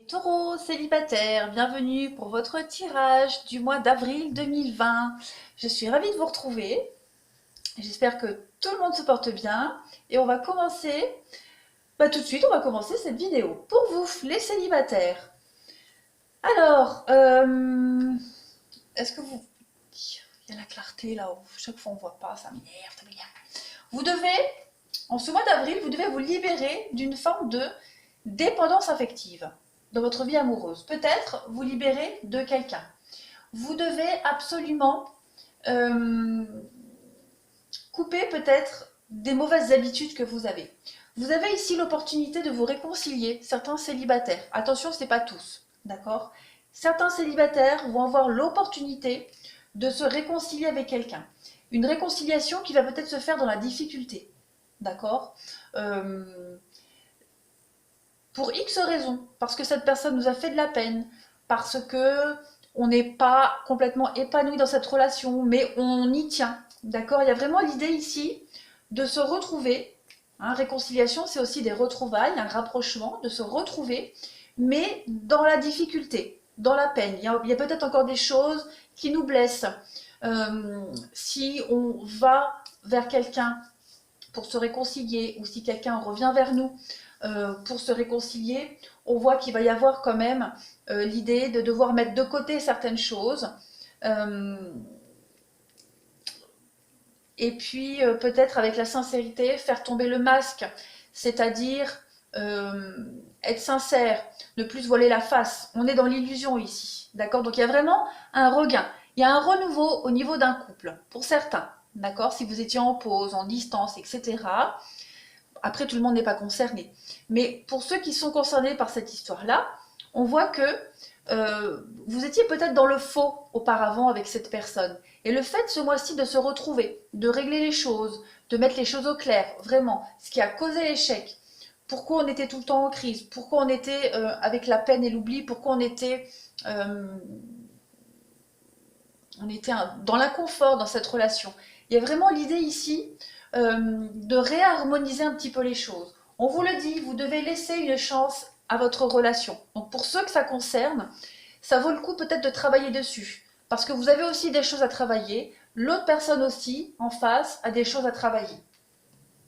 Taureau célibataire, bienvenue pour votre tirage du mois d'avril 2020. Je suis ravie de vous retrouver. J'espère que tout le monde se porte bien. Et on va commencer, tout de suite, on va commencer cette vidéo. Pour vous, les célibataires. Alors, est-ce que vous... Il y a la clarté là-haut. Chaque fois on ne voit pas, ça m'énerve, ça m'énerve. Vous devez, en ce mois d'avril, vous devez vous libérer d'une forme de dépendance affective dans votre vie amoureuse. Peut-être vous libérer de quelqu'un. Vous devez absolument couper peut-être des mauvaises habitudes que vous avez. Vous avez ici l'opportunité de vous réconcilier, certains célibataires. Attention, ce n'est pas tous, d'accord? Certains célibataires vont avoir l'opportunité de se réconcilier avec quelqu'un. Une réconciliation qui va peut-être se faire dans la difficulté, d'accord? Pour X raisons, parce que cette personne nous a fait de la peine, parce que on n'est pas complètement épanoui dans cette relation, mais on y tient, d'accord? Il y a vraiment l'idée ici de se retrouver. Hein, réconciliation, c'est aussi des retrouvailles, un rapprochement, de se retrouver, mais dans la difficulté, dans la peine. Il y a peut-être encore des choses qui nous blessent. Si on va vers quelqu'un pour se réconcilier, ou si quelqu'un revient vers nous pour se réconcilier, on voit qu'il va y avoir quand même l'idée de devoir mettre de côté certaines choses. Et puis peut-être avec la sincérité, faire tomber le masque, c'est-à-dire être sincère, ne plus se voiler la face. On est dans l'illusion ici, d'accord? Donc il y a vraiment un regain, il y a un renouveau au niveau d'un couple, pour certains, d'accord? Si vous étiez en pause, en distance, etc. Après, tout le monde n'est pas concerné. Mais pour ceux qui sont concernés par cette histoire-là, on voit que vous étiez peut-être dans le faux auparavant avec cette personne. Et le fait ce mois-ci de se retrouver, de régler les choses, de mettre les choses au clair, vraiment, ce qui a causé l'échec, pourquoi on était tout le temps en crise, pourquoi on était avec la peine et l'oubli, pourquoi on était dans l'inconfort dans cette relation. Il y a vraiment l'idée ici de réharmoniser un petit peu les choses. On vous le dit, vous devez laisser une chance à votre relation. Donc pour ceux que ça concerne, ça vaut le coup peut-être de travailler dessus. Parce que vous avez aussi des choses à travailler, l'autre personne aussi, en face, a des choses à travailler.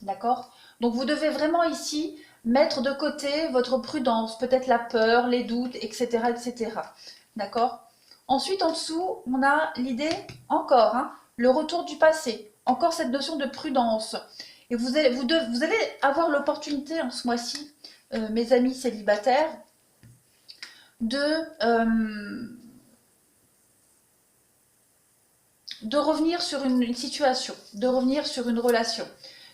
D'accord? Donc vous devez vraiment ici mettre de côté votre prudence, peut-être la peur, les doutes, etc. etc. D'accord? Ensuite, en dessous, on a l'idée, encore, hein, le retour du passé. Encore cette notion de prudence. Et vous allez avoir l'opportunité en ce mois-ci, mes amis célibataires, de revenir sur une situation, de revenir sur une relation.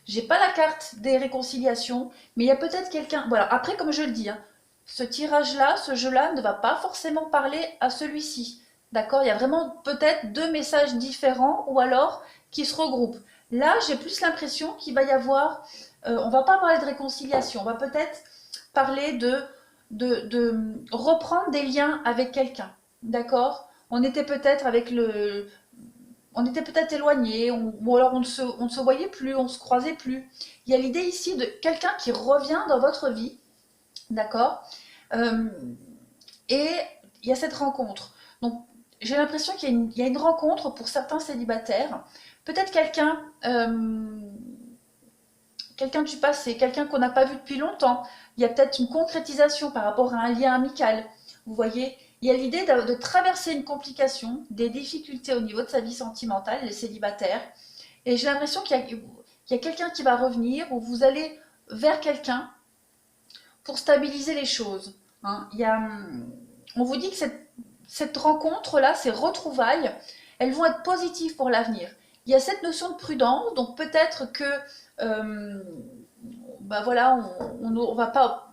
J'ai pas la carte des réconciliations, mais il y a peut-être quelqu'un... Voilà, après, comme je le dis, hein, ce tirage-là, ce jeu-là ne va pas forcément parler à celui-ci. D'accord? Il y a vraiment peut-être deux messages différents ou alors qui se regroupent. Là, j'ai plus l'impression qu'il va y avoir... on va pas parler de réconciliation, on va peut-être parler de reprendre des liens avec quelqu'un. D'accord? On était peut-être avec on était peut-être éloignés, ou alors on ne se voyait plus, on ne se croisait plus. Il y a l'idée ici de quelqu'un qui revient dans votre vie, d'accord? Et il y a cette rencontre. Donc j'ai l'impression qu'il y a une rencontre pour certains célibataires, peut-être quelqu'un du passé, quelqu'un qu'on n'a pas vu depuis longtemps. Il y a peut-être une concrétisation par rapport à un lien amical. Vous voyez, il y a l'idée de traverser une complication, des difficultés au niveau de sa vie sentimentale, les célibataires. Et j'ai l'impression qu'il y a quelqu'un qui va revenir, ou vous allez vers quelqu'un pour stabiliser les choses. Hein. On vous dit que cette rencontre-là, ces retrouvailles, elles vont être positives pour l'avenir. Il y a cette notion de prudence, donc peut-être que voilà,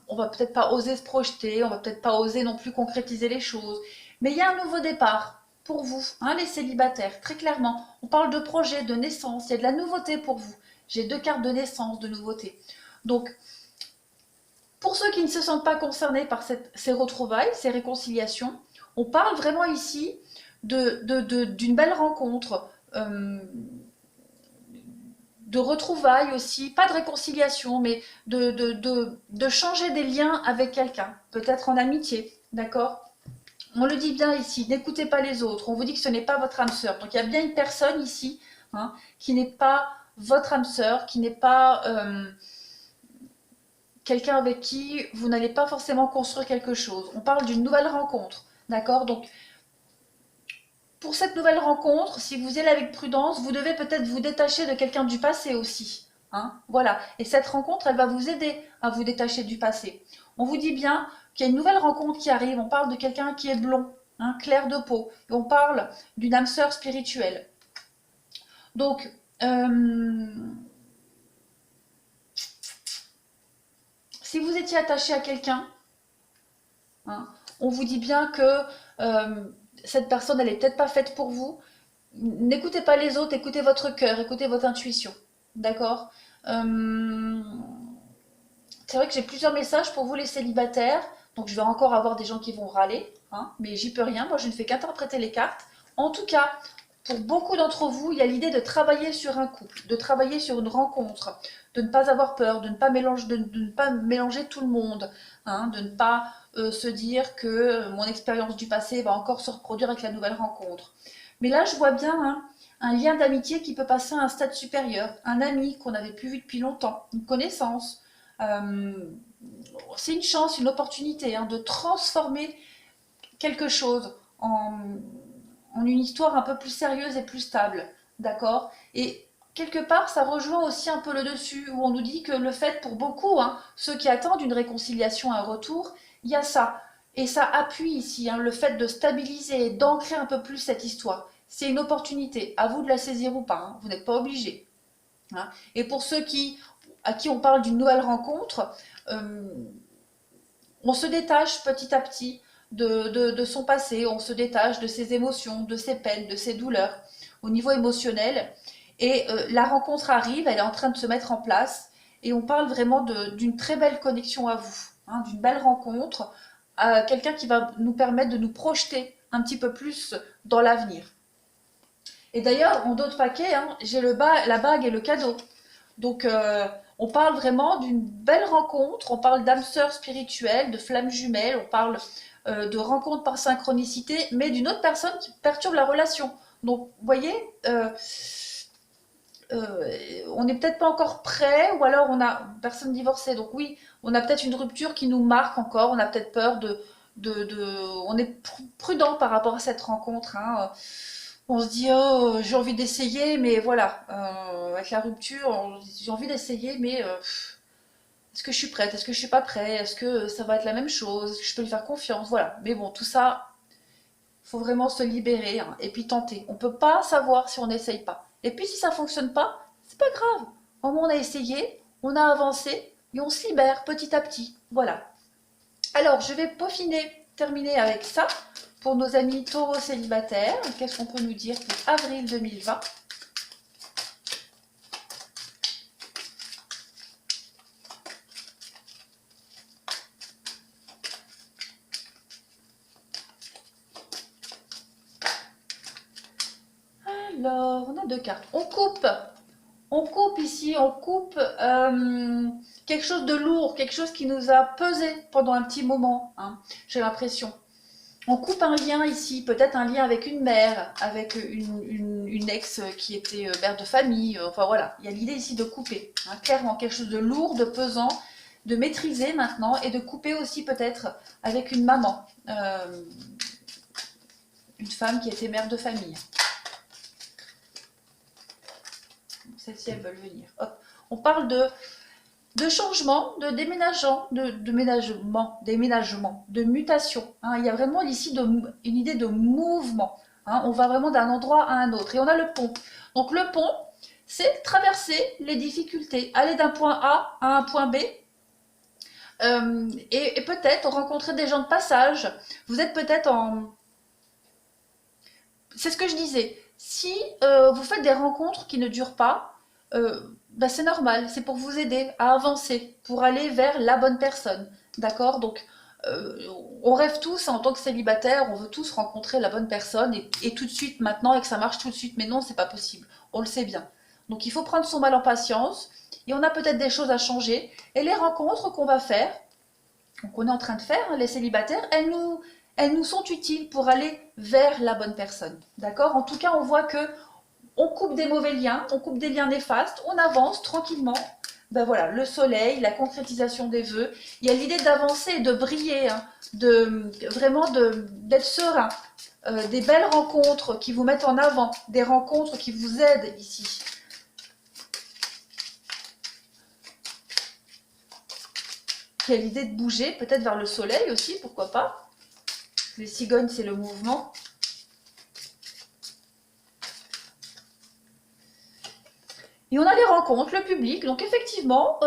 on va peut-être pas oser se projeter, on va peut-être pas oser non plus concrétiser les choses. Mais il y a un nouveau départ pour vous, hein, les célibataires, très clairement. On parle de projet, de naissance, il y a de la nouveauté pour vous. J'ai deux cartes de naissance, de nouveauté. Donc, pour ceux qui ne se sentent pas concernés par ces retrouvailles, ces réconciliations, on parle vraiment ici d'une belle rencontre, de retrouvailles aussi, pas de réconciliation, mais de changer des liens avec quelqu'un, peut-être en amitié, d'accord? On le dit bien ici, n'écoutez pas les autres. On vous dit que ce n'est pas votre âme sœur. Donc il y a bien une personne ici, hein, qui n'est pas votre âme sœur, qui n'est pas quelqu'un avec qui vous n'allez pas forcément construire quelque chose. On parle d'une nouvelle rencontre, d'accord? Donc pour cette nouvelle rencontre, si vous y allez avec prudence, vous devez peut-être vous détacher de quelqu'un du passé aussi. Hein, voilà. Et cette rencontre, elle va vous aider à vous détacher du passé. On vous dit bien qu'il y a une nouvelle rencontre qui arrive. On parle de quelqu'un qui est blond, hein, clair de peau. Et on parle d'une âme sœur spirituelle. Donc, si vous étiez attaché à quelqu'un, hein, on vous dit bien que cette personne, elle n'est peut-être pas faite pour vous. N'écoutez pas les autres, écoutez votre cœur, écoutez votre intuition. D'accord? C'est vrai que j'ai plusieurs messages pour vous les célibataires, donc je vais encore avoir des gens qui vont râler, hein, mais j'y peux rien, moi je ne fais qu'interpréter les cartes. En tout cas, pour beaucoup d'entre vous, il y a l'idée de travailler sur un couple, de travailler sur une rencontre, de ne pas avoir peur, de ne pas mélanger tout le monde, hein, de ne pas se dire que mon expérience du passé va encore se reproduire avec la nouvelle rencontre. Mais là, je vois bien un lien d'amitié qui peut passer à un stade supérieur, un ami qu'on n'avait plus vu depuis longtemps, une connaissance. Euh, c'est une chance, une opportunité, hein, de transformer quelque chose en une histoire un peu plus sérieuse et plus stable, d'accord? Et quelque part, ça rejoint aussi un peu le dessus, où on nous dit que le fait pour beaucoup, hein, ceux qui attendent une réconciliation, un retour, il y a ça. Et ça appuie ici, hein, le fait de stabiliser, d'ancrer un peu plus cette histoire. C'est une opportunité, à vous de la saisir ou pas, hein, vous n'êtes pas obligé. Hein. Et pour ceux à qui on parle d'une nouvelle rencontre, euh, on se détache petit à petit de son passé, on se détache de ses émotions, de ses peines, de ses douleurs au niveau émotionnel. Et la rencontre arrive, elle est en train de se mettre en place. Et on parle vraiment d'une très belle connexion à vous, hein, d'une belle rencontre, quelqu'un qui va nous permettre de nous projeter un petit peu plus dans l'avenir. Et d'ailleurs, en d'autres paquets, hein, j'ai la bague et le cadeau. Donc, on parle vraiment d'une belle rencontre, on parle d'âme sœur spirituelle, de flammes jumelles, on parle de rencontre par synchronicité, mais d'une autre personne qui perturbe la relation. Donc, vous voyez, on n'est peut-être pas encore prêt, ou alors on a personne divorcée. Donc oui, on a peut-être une rupture qui nous marque encore, on a peut-être peur on est prudent par rapport à cette rencontre. Hein. On se dit, oh, j'ai envie d'essayer, mais voilà, avec la rupture, j'ai envie d'essayer, mais est-ce que je suis prête? Est-ce que je suis pas prête? Est-ce que ça va être la même chose? Est-ce que je peux lui faire confiance? Voilà. Mais bon, tout ça, il faut vraiment se libérer, hein, et puis tenter. On ne peut pas savoir si on n'essaye pas. Et puis si ça fonctionne pas, c'est pas grave. Au moins on a essayé, on a avancé, et on se libère petit à petit. Voilà. Alors, je vais terminer avec ça. Pour nos amis taureaux célibataires, qu'est-ce qu'on peut nous dire pour avril 2020? Alors, on a deux cartes. On coupe ici, on coupe quelque chose de lourd, quelque chose qui nous a pesé pendant un petit moment, hein, j'ai l'impression. On coupe un lien ici, peut-être un lien avec une mère, avec une ex qui était mère de famille. Enfin voilà, il y a l'idée ici de couper, hein, clairement quelque chose de lourd, de pesant, de maîtriser maintenant et de couper aussi peut-être avec une maman, une femme qui était mère de famille. Celles-ci, elles veulent venir. Hop. On parle de changement, de déménagement, de mutation. Hein. Il y a vraiment ici une idée de mouvement. Hein. On va vraiment d'un endroit à un autre. Et on a le pont. Donc le pont, c'est traverser les difficultés, aller d'un point A à un point B. Et peut-être rencontrer des gens de passage. Vous êtes peut-être en... C'est ce que je disais. Si vous faites des rencontres qui ne durent pas, bah c'est normal, c'est pour vous aider à avancer, pour aller vers la bonne personne. D'accord? Donc, on rêve tous, en tant que célibataire, on veut tous rencontrer la bonne personne et tout de suite maintenant et que ça marche tout de suite. Mais non, c'est pas possible. On le sait bien. Donc, il faut prendre son mal en patience et on a peut-être des choses à changer. Et les rencontres qu'on va faire, qu'on est en train de faire, hein, les célibataires, elles nous sont utiles pour aller vers la bonne personne. D'accord? En tout cas, on voit que on coupe des mauvais liens, on coupe des liens néfastes, on avance tranquillement. Ben voilà, le soleil, la concrétisation des vœux. Il y a l'idée d'avancer, de briller, hein, vraiment d'être serein. Des belles rencontres qui vous mettent en avant, des rencontres qui vous aident ici. Il y a l'idée de bouger, peut-être vers le soleil aussi, pourquoi pas. Les cigognes, c'est le mouvement. Et on a les rencontres, le public. Donc effectivement,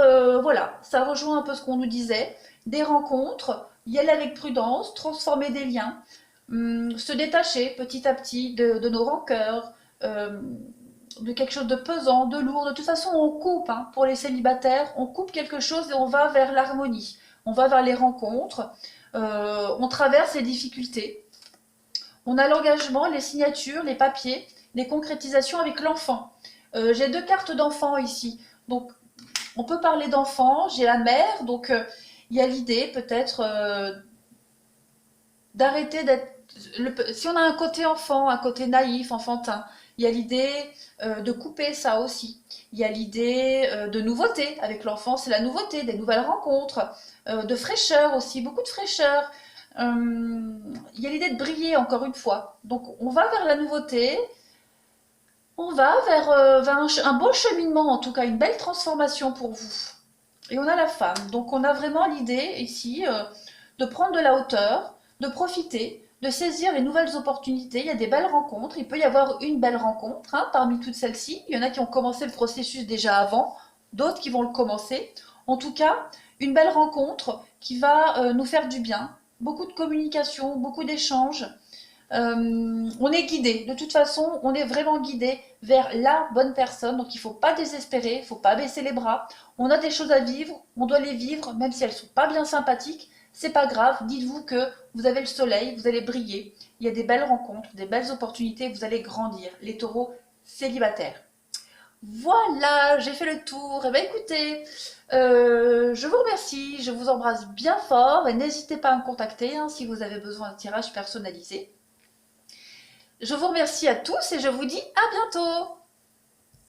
voilà, ça rejoint un peu ce qu'on nous disait. Des rencontres, y aller avec prudence, transformer des liens, se détacher petit à petit de nos rancœurs, de quelque chose de pesant, de lourd. De toute façon, on coupe, hein, pour les célibataires, on coupe quelque chose et on va vers l'harmonie. On va vers les rencontres, on traverse les difficultés. On a l'engagement, les signatures, les papiers, les concrétisations avec l'enfant. J'ai deux cartes d'enfants ici. Donc, on peut parler d'enfants. J'ai la mère. Donc, il y a l'idée peut-être d'arrêter d'être... Si on a un côté enfant, un côté naïf, enfantin, il y a l'idée de couper ça aussi. Il y a l'idée de nouveauté. Avec l'enfant, c'est la nouveauté, des nouvelles rencontres, de fraîcheur aussi, beaucoup de fraîcheur. Il y a l'idée de briller encore une fois. Donc, on va vers la nouveauté. On va vers un beau cheminement, en tout cas une belle transformation pour vous. Et on a la femme, donc on a vraiment l'idée ici de prendre de la hauteur, de profiter, de saisir les nouvelles opportunités. Il y a des belles rencontres, il peut y avoir une belle rencontre, hein, parmi toutes celles-ci. Il y en a qui ont commencé le processus déjà avant, d'autres qui vont le commencer. En tout cas, une belle rencontre qui va nous faire du bien. Beaucoup de communication, beaucoup d'échanges. On est guidé. De toute façon, on est vraiment guidé vers la bonne personne. Donc, il ne faut pas désespérer, il ne faut pas baisser les bras. On a des choses à vivre, on doit les vivre, même si elles ne sont pas bien sympathiques. C'est pas grave. Dites-vous que vous avez le soleil, vous allez briller. Il y a des belles rencontres, des belles opportunités, vous allez grandir. Les taureaux célibataires. Voilà, j'ai fait le tour. Eh bien, écoutez, je vous remercie, je vous embrasse bien fort et n'hésitez pas à me contacter, hein, si vous avez besoin d'un tirage personnalisé. Je vous remercie à tous et je vous dis à bientôt.